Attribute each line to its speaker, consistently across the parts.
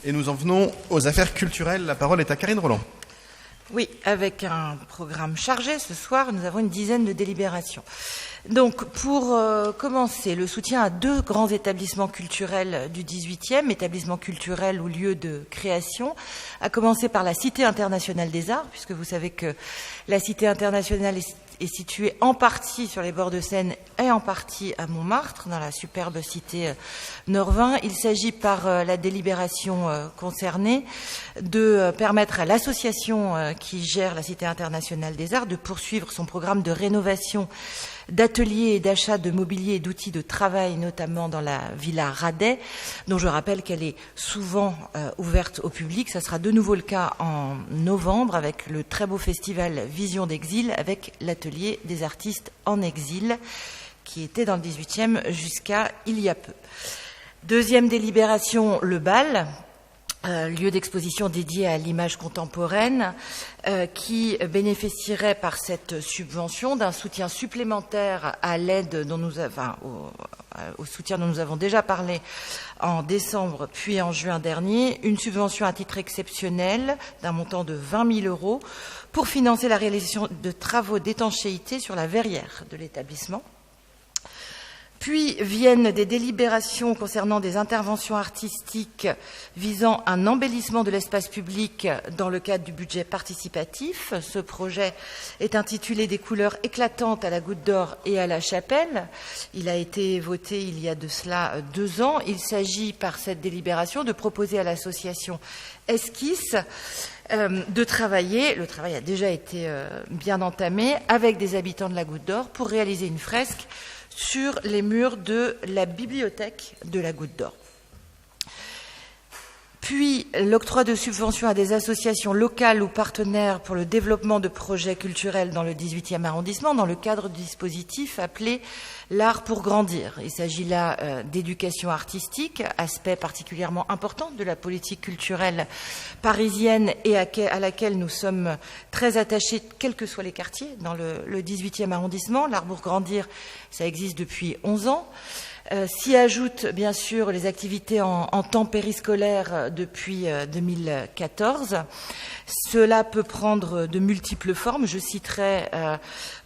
Speaker 1: Et nous en venons aux affaires culturelles. La parole est à Karine Roland.
Speaker 2: Oui, avec un programme chargé ce soir, nous avons une dizaine de délibérations. Donc, pour commencer, le soutien à 2 grands établissements culturels du 18e, établissements culturels ou lieux de création, à commencer par la Cité internationale des arts, puisque vous savez que la Cité internationale est située en partie sur les bords de Seine et en partie à Montmartre, dans la superbe cité Norvin. Il s'agit par la délibération concernée de permettre à l'association qui gère la Cité internationale des arts de poursuivre son programme de rénovation d'ateliers et d'achat de mobilier et d'outils de travail, notamment dans la Villa Radet, dont je rappelle qu'elle est souvent ouverte au public. Ça sera de nouveau le cas en novembre avec le très beau festival Vision d'Exil, avec l'atelier des artistes en exil, qui était dans le 18e jusqu'à il y a peu. Deuxième délibération, le bal. Lieu d'exposition dédié à l'image contemporaine, qui bénéficierait par cette subvention d'un soutien supplémentaire à l'aide dont au soutien dont nous avons déjà parlé en décembre puis en juin dernier, une subvention à titre exceptionnel d'un montant de 20 000 € pour financer la réalisation de travaux d'étanchéité sur la verrière de l'établissement. Puis viennent des délibérations concernant des interventions artistiques visant un embellissement de l'espace public dans le cadre du budget participatif. Ce projet est intitulé « Des couleurs éclatantes à la Goutte d'Or et à la Chapelle ». Il a été voté il y a de cela 2 ans. Il s'agit par cette délibération de proposer à l'association Esquisse de travailler, le travail a déjà été bien entamé, avec des habitants de la Goutte d'Or pour réaliser une fresque sur les murs de la bibliothèque de la Goutte d'Or. Puis, l'octroi de subventions à des associations locales ou partenaires pour le développement de projets culturels dans le 18e arrondissement, dans le cadre du dispositif appelé l'art pour grandir. Il s'agit là d'éducation artistique, aspect particulièrement important de la politique culturelle parisienne et à laquelle nous sommes très attachés, quels que soient les quartiers, dans le 18e arrondissement. L'art pour grandir, ça existe depuis 11 ans. S'y ajoutent bien sûr les activités en temps périscolaire depuis 2014. Cela peut prendre de multiples formes. Je citerai,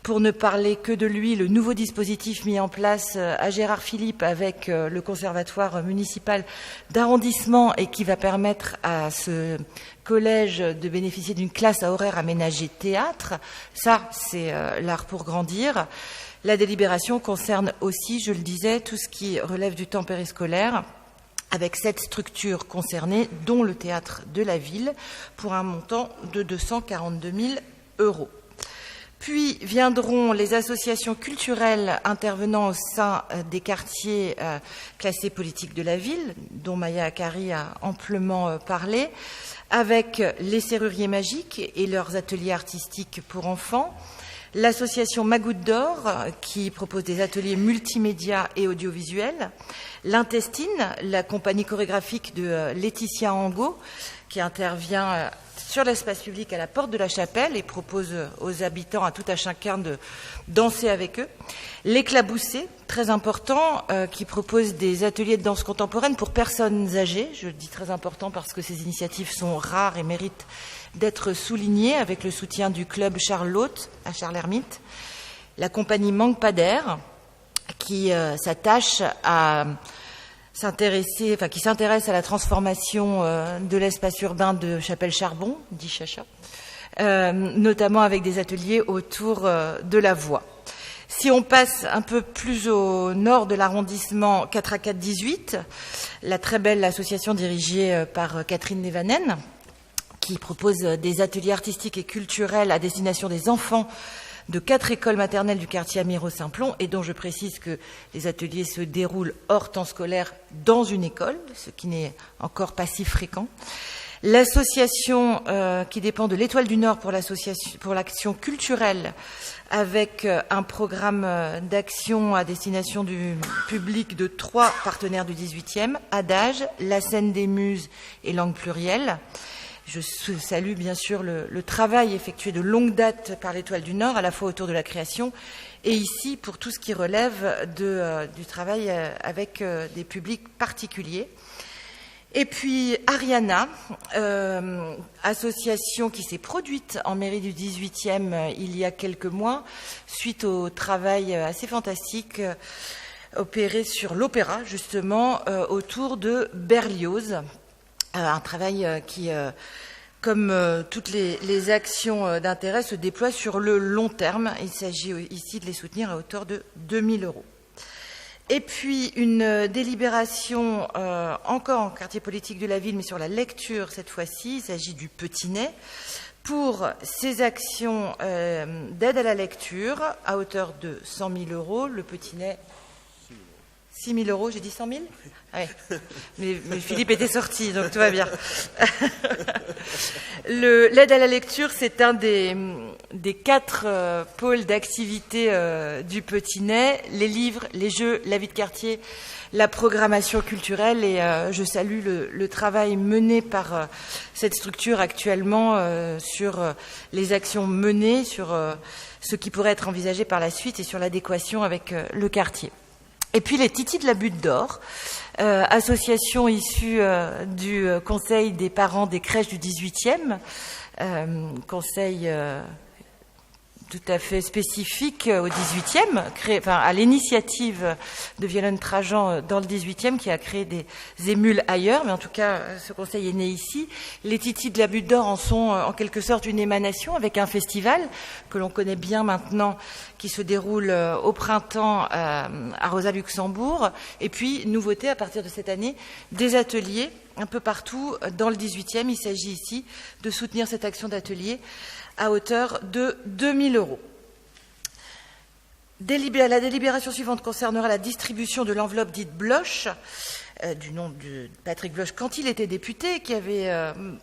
Speaker 2: pour ne parler que de lui, le nouveau dispositif mis en place à Gérard Philippe avec le Conservatoire municipal d'arrondissement et qui va permettre à ce collège de bénéficier d'une classe à horaire aménagé théâtre. Ça, c'est l'art pour grandir. La délibération concerne aussi, je le disais, tout ce qui relève du temps périscolaire, avec 7 structures concernées, dont le théâtre de la ville, pour un montant de 242 000 €. Puis viendront les associations culturelles intervenant au sein des quartiers classés politiques de la ville, dont Maya Akari a amplement parlé, avec les Serruriers Magiques et leurs ateliers artistiques pour enfants, l'association Ma Goutte d'Or, qui propose des ateliers multimédia et audiovisuels, l'Intestine, la compagnie chorégraphique de Laetitia Angot, qui intervient sur l'espace public à la porte de la chapelle et propose aux habitants, à tout à chacun, de danser avec eux. L'Éclaboussé, très important, qui propose des ateliers de danse contemporaine pour personnes âgées. Je dis très important parce que ces initiatives sont rares et méritent d'être soulignées, avec le soutien du club Charlotte à Charles-Hermite. La compagnie Manque pas d'air, qui s'attache à qui s'intéresse à la transformation de l'espace urbain de Chapelle-Charbon, dit Chacha, notamment avec des ateliers autour de la voie. Si on passe un peu plus au nord de l'arrondissement 4 à 4-18, la très belle association dirigée par Catherine Levanen, qui propose des ateliers artistiques et culturels à destination des enfants de 4 écoles maternelles du quartier Amiro-Saint-Plon, et dont je précise que les ateliers se déroulent hors temps scolaire dans une école, ce qui n'est encore pas si fréquent. L'association qui dépend de l'Étoile du Nord pour l'action culturelle, avec un programme d'action à destination du public de 3 partenaires du 18e, Adage, La Scène des Muses et Langue Plurielle. Je salue bien sûr le travail effectué de longue date par l'Étoile du Nord, à la fois autour de la création et ici pour tout ce qui relève du travail avec des publics particuliers. Et puis Ariana, association qui s'est produite en mairie du 18e il y a quelques mois, suite au travail assez fantastique opéré sur l'opéra, justement, autour de Berlioz. Un travail qui, comme toutes les actions d'intérêt, se déploie sur le long terme. Il s'agit ici de les soutenir à hauteur de 2 000 €. Et puis une délibération encore en quartier politique de la ville, mais sur la lecture cette fois-ci. Il s'agit du Petinet pour ses actions d'aide à la lecture à hauteur de 100 000 €. Le Petinet, 6 000 €, j'ai dit 100 000 ? Ouais. Mais Philippe était sorti, donc tout va bien. L'aide à la lecture, c'est un des 4 pôles d'activité du Petinet: les livres, les jeux, la vie de quartier, la programmation culturelle. Et je salue le travail mené par cette structure actuellement sur les actions menées, sur ce qui pourrait être envisagé par la suite et sur l'adéquation avec le quartier. Et puis les Titis de la Butte d'Or, association issue du Conseil des parents des crèches du 18e, conseil tout à fait spécifique au 18e, à l'initiative de Violaine Trajan dans le 18e, qui a créé des émules ailleurs, mais en tout cas, ce conseil est né ici. Les Titis de la Butte d'Or en sont en quelque sorte une émanation, avec un festival que l'on connaît bien maintenant, qui se déroule au printemps à Rosa-Luxembourg. Et puis, nouveauté à partir de cette année, des ateliers un peu partout dans le 18e. Il s'agit ici de soutenir cette action d'atelier à hauteur de 2 000 €. La délibération suivante concernera la distribution de l'enveloppe dite Bloch, du nom de Patrick Bloch, quand il était député, qui avait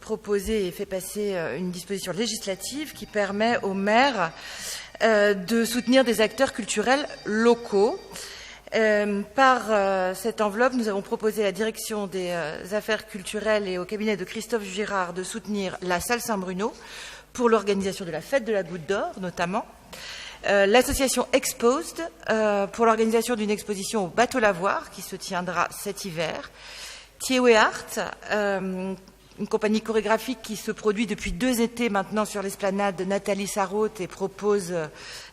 Speaker 2: proposé et fait passer une disposition législative qui permet aux maires de soutenir des acteurs culturels locaux. Par cette enveloppe, nous avons proposé à la direction des affaires culturelles et au cabinet de Christophe Girard de soutenir la salle Saint-Bruno pour l'organisation de la fête de la Goutte d'Or, notamment. L'association Exposed pour l'organisation d'une exposition au Bateau Lavoir qui se tiendra cet hiver. Thiewe Art, une compagnie chorégraphique qui se produit depuis 2 étés maintenant sur l'esplanade de Nathalie Sarraute et propose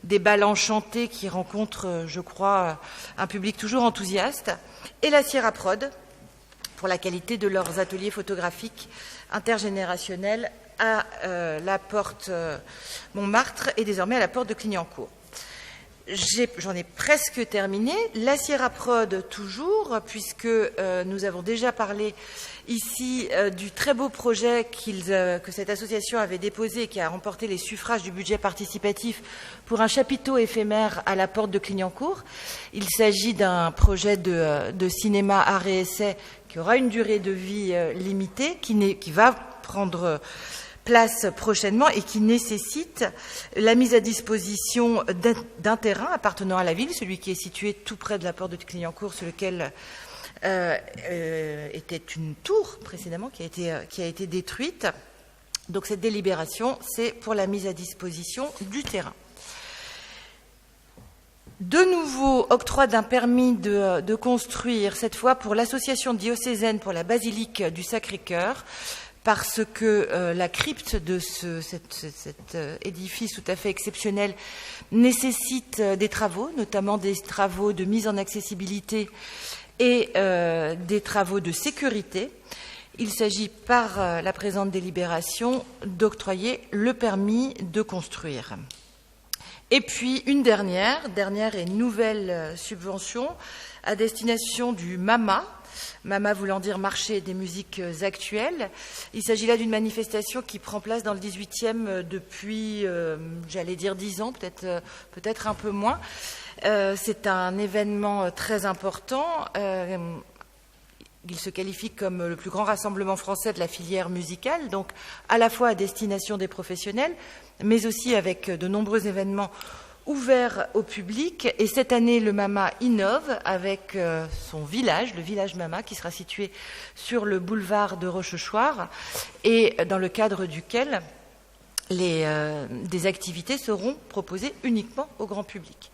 Speaker 2: des bals enchantés qui rencontrent, je crois, un public toujours enthousiaste. Et la Sierra Prod pour la qualité de leurs ateliers photographiques intergénérationnels à la porte Montmartre et désormais à la porte de Clignancourt. J'en ai presque terminé. La Sierra Prod toujours, puisque nous avons déjà parlé ici du très beau projet que cette association avait déposé et qui a remporté les suffrages du budget participatif pour un chapiteau éphémère à la porte de Clignancourt. Il s'agit d'un projet de cinéma art et essai qui aura une durée de vie limitée, qui va prendre place prochainement et qui nécessite la mise à disposition d'un terrain appartenant à la ville, celui qui est situé tout près de la porte de Clignancourt, sur lequel était une tour précédemment qui a été détruite. Donc cette délibération, c'est pour la mise à disposition du terrain. De nouveau, octroi d'un permis de construire, cette fois pour l'association diocésaine pour la basilique du Sacré-Cœur, parce que la crypte de cet édifice tout à fait exceptionnel nécessite des travaux, notamment des travaux de mise en accessibilité et des travaux de sécurité. Il s'agit par la présente délibération d'octroyer le permis de construire. Et puis une dernière et nouvelle subvention à destination du MAMA, MAMA voulant dire marché des musiques actuelles. Il s'agit là d'une manifestation qui prend place dans le 18e depuis, j'allais dire 10 ans, peut-être un peu moins. C'est un événement très important. Il se qualifie comme le plus grand rassemblement français de la filière musicale, donc à la fois à destination des professionnels, mais aussi avec de nombreux événements ouverts au public. Et cette année, le MAMA innove avec son village, le village MAMA, qui sera situé sur le boulevard de Rochechouart, et dans le cadre duquel des activités seront proposées uniquement au grand public.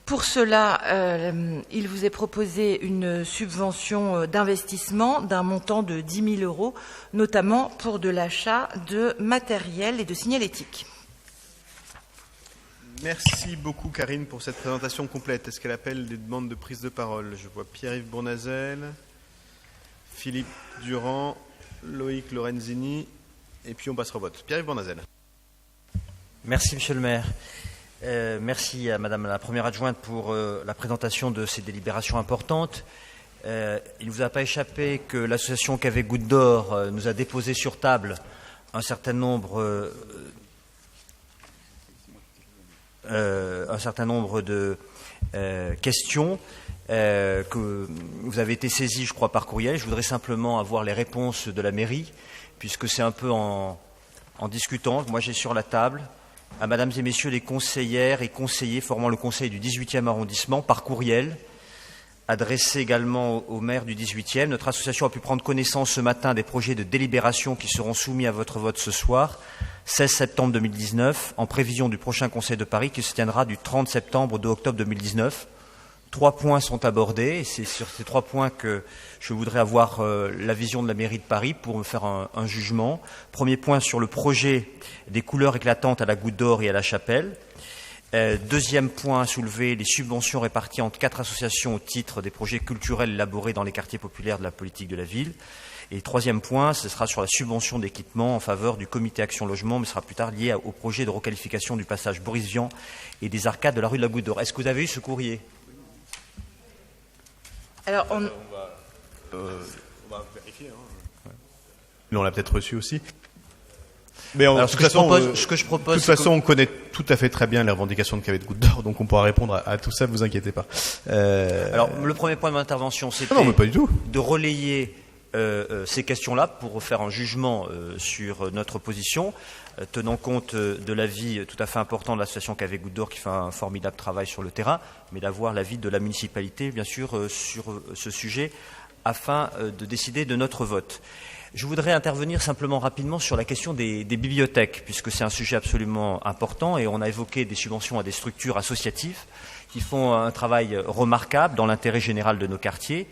Speaker 2: Pour cela, il vous est proposé une subvention d'investissement d'un montant de 10 000 €, notamment pour de l'achat de matériel et de signalétique.
Speaker 1: Merci beaucoup Karine pour cette présentation complète. Est-ce qu'elle appelle des demandes de prise de parole? Je vois Pierre-Yves Bournazel, Philippe Durand, Loïc Lorenzini, et puis on passera au vote. Pierre-Yves Bournazel.
Speaker 3: Merci Monsieur le maire. Merci à Madame la première adjointe pour la présentation de ces délibérations importantes. Il ne vous a pas échappé que l'association Cavé Goutte d'Or nous a déposé sur table un certain nombre de questions que vous avez été saisis, je crois, par courriel. Je voudrais simplement avoir les réponses de la mairie, puisque c'est un peu en discutant. Moi, j'ai sur la table à Mesdames et Messieurs les conseillères et conseillers formant le conseil du 18e arrondissement par courriel, adressé également au maire du 18e. Notre association a pu prendre connaissance ce matin des projets de délibération qui seront soumis à votre vote ce soir, 16 septembre 2019, en prévision du prochain Conseil de Paris qui se tiendra du 30 septembre au 2 octobre 2019. 3 points sont abordés, et c'est sur ces 3 points que je voudrais avoir la vision de la mairie de Paris pour me faire un jugement. Premier point sur le projet des couleurs éclatantes à la Goutte d'Or et à la Chapelle. Deuxième point à soulever, les subventions réparties entre 4 associations au titre des projets culturels élaborés dans les quartiers populaires de la politique de la ville. Et troisième point, ce sera sur la subvention d'équipement en faveur du comité Action Logement, mais ce sera plus tard lié au projet de requalification du passage Boris Vian et des arcades de la rue de la Goutte d'Or. Est-ce que vous avez eu ce courrier ?
Speaker 2: Alors,
Speaker 1: on va vérifier. Mais on l'a peut-être reçu aussi. Mais
Speaker 3: alors, ce que je propose,
Speaker 1: de toute façon, on connaît tout à fait très bien les revendications de Cavé de Goutte d'Or, donc on pourra répondre à tout ça, ne vous inquiétez pas.
Speaker 3: Alors, le premier point de mon intervention, c'était
Speaker 1: non, mais pas du tout.
Speaker 3: De relayer ces questions-là pour faire un jugement sur notre position, tenant compte de l'avis tout à fait important de l'association Cavé Goutte d'Or qui fait un formidable travail sur le terrain, mais d'avoir l'avis de la municipalité, bien sûr, sur ce sujet, afin de décider de notre vote. Je voudrais intervenir simplement rapidement sur la question des bibliothèques, puisque c'est un sujet absolument important, et on a évoqué des subventions à des structures associatives qui font un travail remarquable dans l'intérêt général de nos quartiers.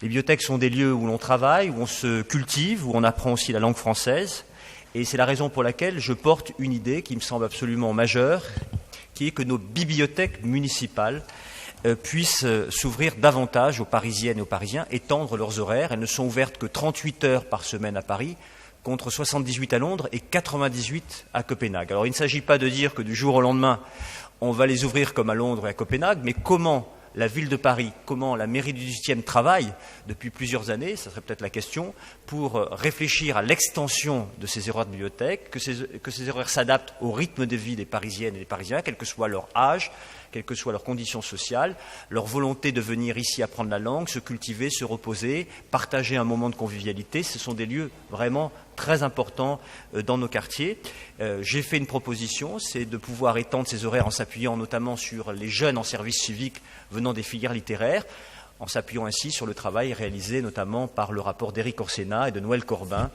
Speaker 3: Les bibliothèques sont des lieux où l'on travaille, où on se cultive, où on apprend aussi la langue française. Et c'est la raison pour laquelle je porte une idée qui me semble absolument majeure, qui est que nos bibliothèques municipales puissent s'ouvrir davantage aux Parisiennes et aux Parisiens, étendre leurs horaires. Elles ne sont ouvertes que 38 heures par semaine à Paris, contre 78 à Londres et 98 à Copenhague. Alors il ne s'agit pas de dire que du jour au lendemain, on va les ouvrir comme à Londres et à Copenhague, mais comment la ville de Paris, comment la mairie du 18e travaille depuis plusieurs années, ça serait peut-être la question, pour réfléchir à l'extension de ces horaires de bibliothèque, que ces horaires s'adaptent au rythme de vie des Parisiennes et des Parisiens, quel que soit leur âge, quelles que soient leurs conditions sociales, leur volonté de venir ici apprendre la langue, se cultiver, se reposer, partager un moment de convivialité. Ce sont des lieux vraiment très importants dans nos quartiers. J'ai fait une proposition, c'est de pouvoir étendre ces horaires en s'appuyant notamment sur les jeunes en service civique venant des filières littéraires, en s'appuyant ainsi sur le travail réalisé notamment par le rapport d'Éric Orsena et de Noël Corbin,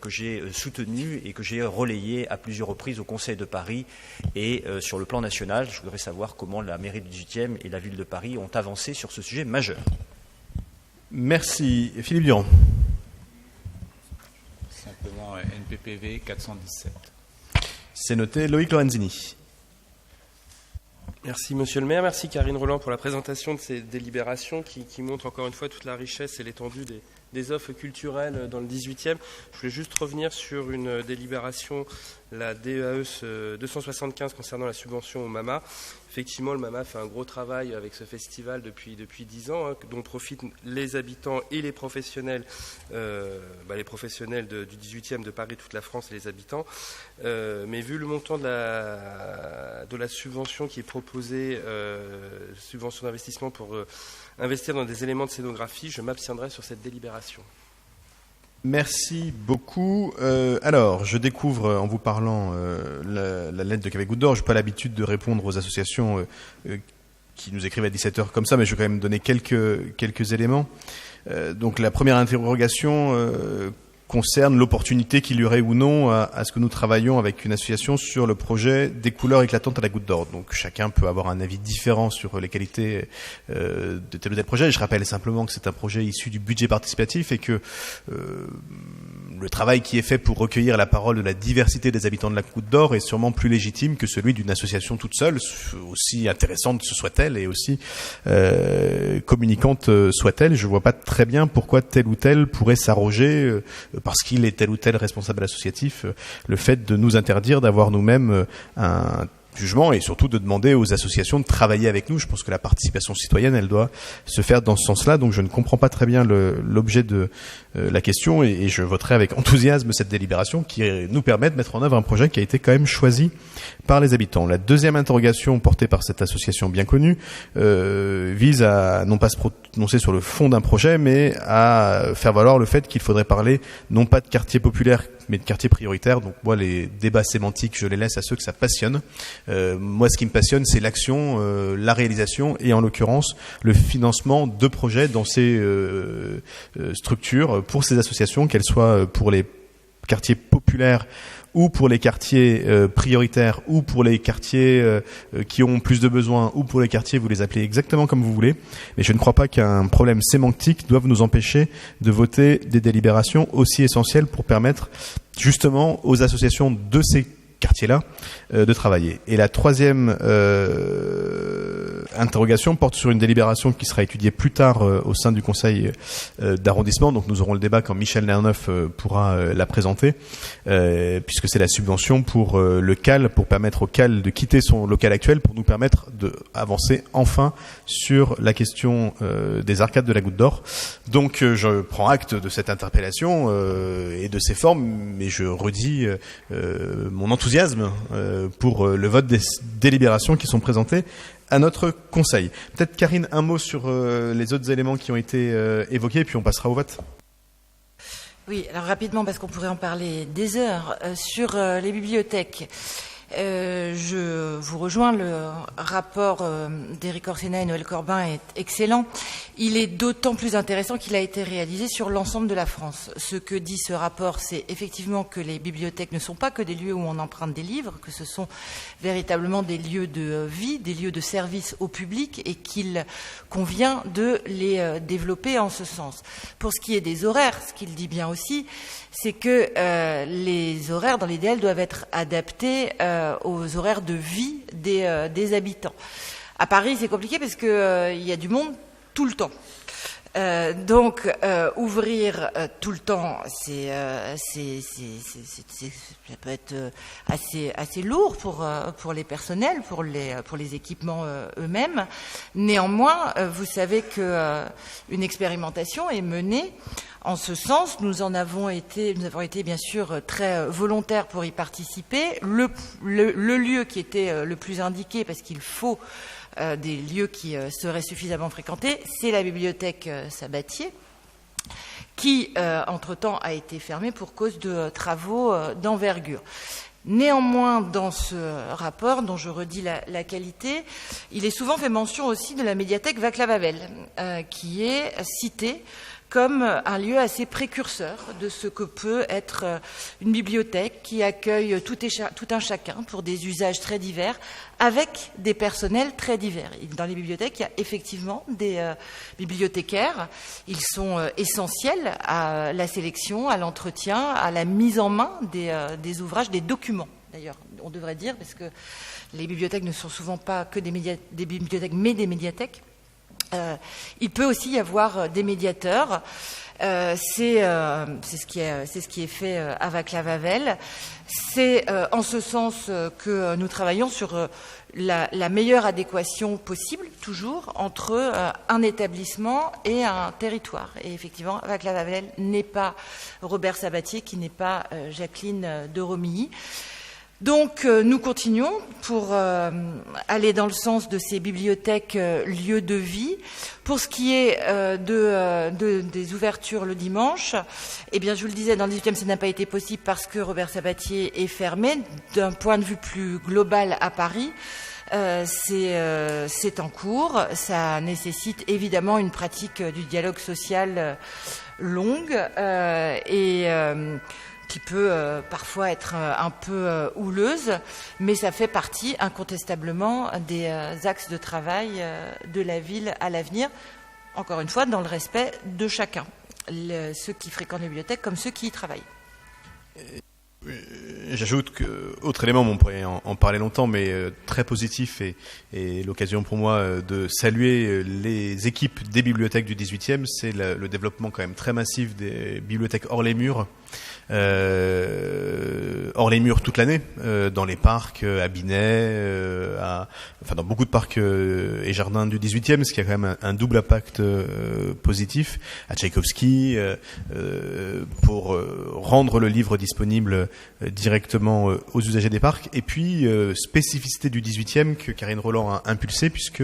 Speaker 3: que j'ai soutenu et que j'ai relayé à plusieurs reprises au Conseil de Paris. Et sur le plan national, je voudrais savoir comment la mairie du 18e et la ville de Paris ont avancé sur ce sujet majeur.
Speaker 1: Merci. Philippe Durand.
Speaker 4: Simplement NPPV 417.
Speaker 1: C'est noté. Loïc Lorenzini.
Speaker 5: Merci Monsieur le maire, merci Karine Roland pour la présentation de ces délibérations qui montrent encore une fois toute la richesse et l'étendue des offres culturelles dans le 18e. Je voulais juste revenir sur une délibération, la DEAE 275 concernant la subvention au MAMA. Effectivement, le MAMA fait un gros travail avec ce festival depuis 10 ans, dont profitent les habitants et les professionnels du 18e de Paris, toute la France et les habitants. Mais vu le montant de la subvention qui est proposée, subvention d'investissement pour investir dans des éléments de scénographie, je m'abstiendrai sur cette délibération.
Speaker 1: Merci beaucoup. Alors, je découvre en vous parlant la lettre de Cavé Goutte d'Or. Je n'ai pas l'habitude de répondre aux associations qui nous écrivent à 17h comme ça, mais je vais quand même donner quelques éléments. Donc, la première interrogation concerne l'opportunité qu'il y aurait ou non à ce que nous travaillions avec une association sur le projet des couleurs éclatantes à la goutte d'or. Donc chacun peut avoir un avis différent sur les qualités de tel ou tel projet. Je rappelle simplement que c'est un projet issu du budget participatif et que le travail qui est fait pour recueillir la parole de la diversité des habitants de la Goutte d'Or est sûrement plus légitime que celui d'une association toute seule, aussi intéressante soit-elle et aussi communicante soit-elle. Je vois pas très bien pourquoi tel ou tel pourrait s'arroger, parce qu'il est tel ou tel responsable associatif, le fait de nous interdire d'avoir nous-mêmes un jugement et surtout de demander aux associations de travailler avec nous. Je pense que la participation citoyenne, elle doit se faire dans ce sens-là. Donc je ne comprends pas très bien l'objet de la question et je voterai avec enthousiasme cette délibération qui nous permet de mettre en œuvre un projet qui a été quand même choisi par les habitants. La deuxième interrogation portée par cette association bien connue vise à non pas se prononcer sur le fond d'un projet, mais à faire valoir le fait qu'il faudrait parler non pas de quartier populaire mais de quartier prioritaire. Donc moi, les débats sémantiques, je les laisse à ceux que ça passionne. Moi, ce qui me passionne, c'est l'action, la réalisation et en l'occurrence le financement de projets dans ces structures pour ces associations, qu'elles soient pour les quartiers populaires ou pour les quartiers prioritaires, ou pour les quartiers qui ont plus de besoins, ou pour les quartiers, vous les appelez exactement comme vous voulez. Mais je ne crois pas qu'un problème sémantique doive nous empêcher de voter des délibérations aussi essentielles pour permettre justement aux associations de ces quartiers-là de travailler. Et la troisième interrogation porte sur une délibération qui sera étudiée plus tard au sein du conseil d'arrondissement. Donc nous aurons le débat quand Michel Lerneuf pourra la présenter, puisque c'est la subvention pour le CAL, pour permettre au CAL de quitter son local actuel, pour nous permettre d'avancer enfin sur la question des arcades de la Goutte d'Or. Donc je prends acte de cette interpellation et de ses formes, mais je redis mon enthousiasme pour le vote des délibérations qui sont présentées à notre conseil. Peut-être Karine, un mot sur les autres éléments qui ont été évoqués, puis on passera au vote.
Speaker 2: Oui, alors rapidement, parce qu'on pourrait en parler des heures, sur les bibliothèques. Je vous rejoins, le rapport d'Éric Orsena et Noël Corbin est excellent. Il est d'autant plus intéressant qu'il a été réalisé sur l'ensemble de la France. Ce que dit ce rapport, c'est effectivement que les bibliothèques ne sont pas que des lieux où on emprunte des livres, que ce sont véritablement des lieux de vie, des lieux de service au public et qu'il convient de les développer en ce sens. Pour ce qui est des horaires, ce qu'il dit bien aussi, c'est que les horaires, dans l'idéal, doivent être adaptés aux horaires de vie des habitants. À Paris, c'est compliqué parce que il y a du monde tout le temps. Donc ouvrir tout le temps, ça peut être assez lourd pour les personnels, pour les équipements eux-mêmes. Néanmoins, vous savez que une expérimentation est menée en ce sens. Nous avons été bien sûr très volontaires pour y participer. Le lieu qui était le plus indiqué, parce qu'il faut des lieux qui seraient suffisamment fréquentés, c'est la bibliothèque Sabatier, qui, entre-temps, a été fermée pour cause de travaux d'envergure. Néanmoins, dans ce rapport, dont je redis la qualité, il est souvent fait mention aussi de la médiathèque Vaclav-Havel, qui est citée comme un lieu assez précurseur de ce que peut être une bibliothèque qui accueille tout un chacun pour des usages très divers, avec des personnels très divers. Dans les bibliothèques, il y a effectivement des bibliothécaires. Ils sont essentiels à la sélection, à l'entretien, à la mise en main des ouvrages, des documents, d'ailleurs, on devrait dire, parce que les bibliothèques ne sont souvent pas que des bibliothèques, mais des médiathèques. Il peut aussi y avoir des médiateurs. C'est ce qui est fait à Vaclav-Havel. C'est en ce sens que nous travaillons sur la meilleure adéquation possible, toujours, entre un établissement et un territoire. Et effectivement, Vaclav-Havel n'est pas Robert Sabatier, qui n'est pas Jacqueline de Romilly. Donc nous continuons pour aller dans le sens de ces bibliothèques lieux de vie. Pour ce qui est des ouvertures le dimanche, eh bien je vous le disais, dans le 18e ça n'a pas été possible parce que Robert Sabatier est fermé. D'un point de vue plus global à Paris, c'est en cours. Ça nécessite évidemment une pratique du dialogue social longue et qui peut parfois être un peu houleuse, mais ça fait partie incontestablement des axes de travail de la ville à l'avenir, encore une fois dans le respect de chacun, ceux qui fréquentent les bibliothèques comme ceux qui y travaillent.
Speaker 1: J'ajoute que, autre élément, on pourrait en parler longtemps, mais très positif et l'occasion pour moi de saluer les équipes des bibliothèques du 18e, c'est le développement quand même très massif des bibliothèques hors les murs. Hors les murs toute l'année, dans les parcs, à Binet, dans beaucoup de parcs et jardins du 18e, ce qui a quand même un double impact positif, à Tchaïkovski, pour rendre le livre disponible directement aux usagers des parcs, et puis spécificité du 18e que Karine Roland a impulsé, puisque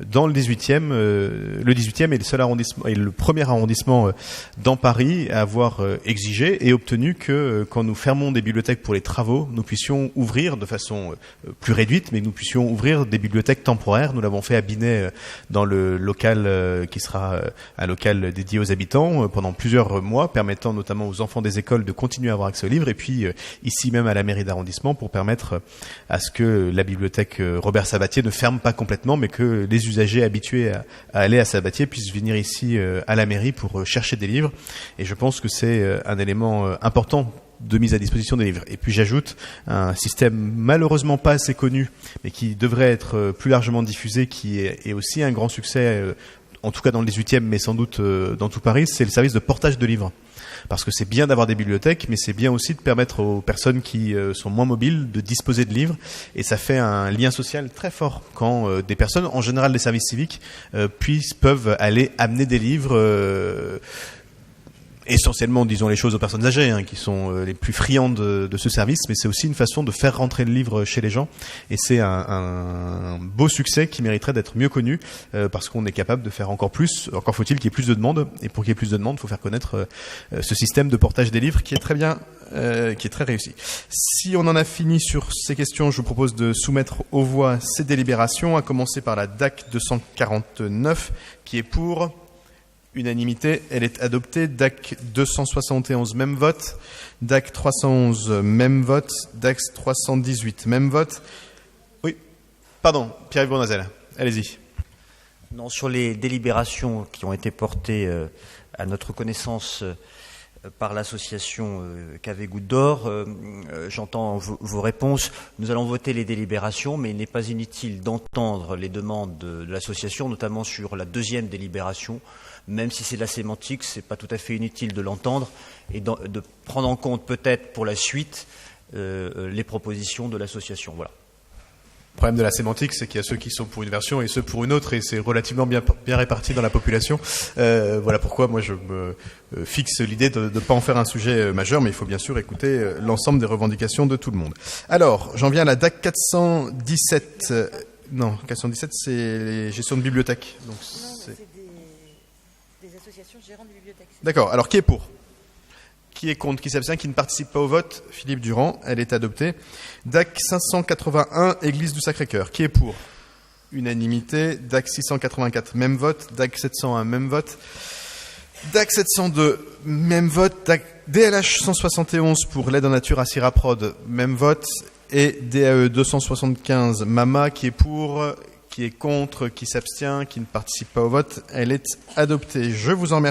Speaker 1: dans le 18e, le 18e est le seul arrondissement, et le premier arrondissement dans Paris à avoir exigé et obtenu que quand nous fermons des bibliothèques pour les travaux, nous puissions ouvrir de façon plus réduite, mais nous puissions ouvrir des bibliothèques temporaires. Nous l'avons fait à Binet dans le local qui sera un local dédié aux habitants pendant plusieurs mois, permettant notamment aux enfants des écoles de continuer à avoir accès aux livres, et puis ici même à la mairie d'arrondissement pour permettre à ce que la bibliothèque Robert Sabatier ne ferme pas complètement, mais que les usagers habitués à aller à Sabatier puissent venir ici à la mairie pour chercher des livres. Et je pense que c'est un élément important de mise à disposition des livres. Et puis j'ajoute un système malheureusement pas assez connu, mais qui devrait être plus largement diffusé, qui est aussi un grand succès, en tout cas dans le 18e, mais sans doute dans tout Paris, c'est le service de portage de livres. Parce que c'est bien d'avoir des bibliothèques, mais c'est bien aussi de permettre aux personnes qui sont moins mobiles de disposer de livres. Et ça fait un lien social très fort quand des personnes, en général des services civiques, peuvent aller amener des livres essentiellement, disons les choses, aux personnes âgées, qui sont les plus friandes de ce service, mais c'est aussi une façon de faire rentrer le livre chez les gens, et c'est un beau succès qui mériterait d'être mieux connu, parce qu'on est capable de faire encore plus. Encore faut-il qu'il y ait plus de demandes, et pour qu'il y ait plus de demandes, il faut faire connaître ce système de portage des livres qui est très bien, qui est très réussi. Si on en a fini sur ces questions, je vous propose de soumettre aux voix ces délibérations, à commencer par la DAC 249, qui est pour. Unanimité, elle est adoptée. DAC 271, même vote. DAC 311, même vote. DAC 318, même vote. Oui, pardon, Pierre-Yves Bournazel, allez-y.
Speaker 3: Non, sur les délibérations qui ont été portées à notre connaissance par l'association Café Goutte d'Or, j'entends vos réponses. Nous allons voter les délibérations, mais il n'est pas inutile d'entendre les demandes de l'association, notamment sur la deuxième délibération. Même si c'est de la sémantique, c'est pas tout à fait inutile de l'entendre et de prendre en compte peut-être pour la suite les propositions de l'association. Voilà.
Speaker 1: Le problème de la sémantique, c'est qu'il y a ceux qui sont pour une version et ceux pour une autre, et c'est relativement bien réparti dans la population. Voilà pourquoi moi je me fixe l'idée de ne pas en faire un sujet majeur, mais il faut bien sûr écouter l'ensemble des revendications de tout le monde. Alors, j'en viens à la DAC 417. Non, 417, c'est les gestions de bibliothèques. Donc, c'est
Speaker 2: des associations gérantes de bibliothèques.
Speaker 1: D'accord. Alors, qui est pour ? Qui est contre ? Qui s'abstient ? Qui ne participe pas au vote ? Philippe Durand. Elle est adoptée. DAC 581, Église du Sacré-Cœur. Qui est pour ? Unanimité. DAC 684, même vote. DAC 701, même vote. DAC 702, même vote. DLH 171 pour l'aide en nature à Ciraprod, même vote. Et DAE 275, Mama, qui est pour, qui est contre, qui s'abstient, qui ne participe pas au vote. Elle est adoptée. Je vous en remercie.